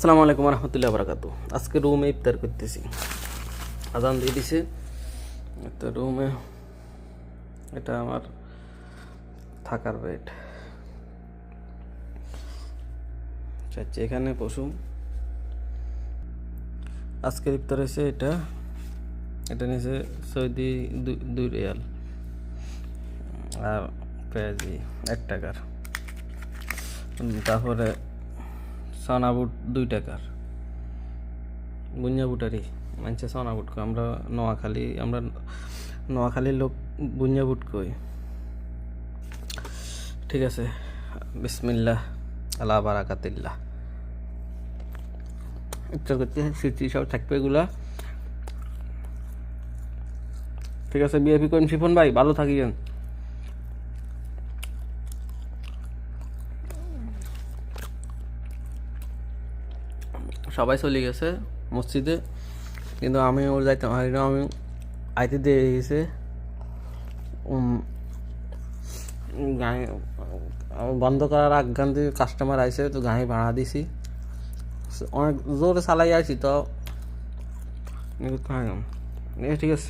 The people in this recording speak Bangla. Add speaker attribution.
Speaker 1: আসসালামু আলাইকুম রহমতুল্লাহ বারাকাতু। আজকে রুমে ইফতার করতেছি, আজান দিয়ে দিছে তো রুমে। এটা আমার থাকার বেড, চাচ্ছি এখানে পশুম। আজকের ইফতার হয়েছে এটা নিয়েছে সৌদি 2 রিয়াল আর পেঁয়াজি 1 টাকার। তারপরে সানা বুট 2 টাকার, বুঞ্জা বুটারি মানছে সানা বুট কই। আমরা নোয়াখালীর লোক বুঞ্জা বুট কই। ঠিক আছে, বিসমিল্লাহ আলা বারাকাতিল্লাহ। ইফতার করতে স্মৃতি সব থাকবে এগুলা। ঠিক আছে, বিএপি করেন শিফন ভাই, ভালো থাকিয়েন। সবাই চলে গেছে মসজিদে, কিন্তু আমি ওর যাইতে পারি না। আমি আইতে দিয়ে গেছে গাড়ি বন্ধ করার আজ্ঞান দিয়ে কাস্টমার আইসে, তো গাড়ি ভাড়া দিছি। অনেক জোরে চালাই আইছি তো ঠিক আছে।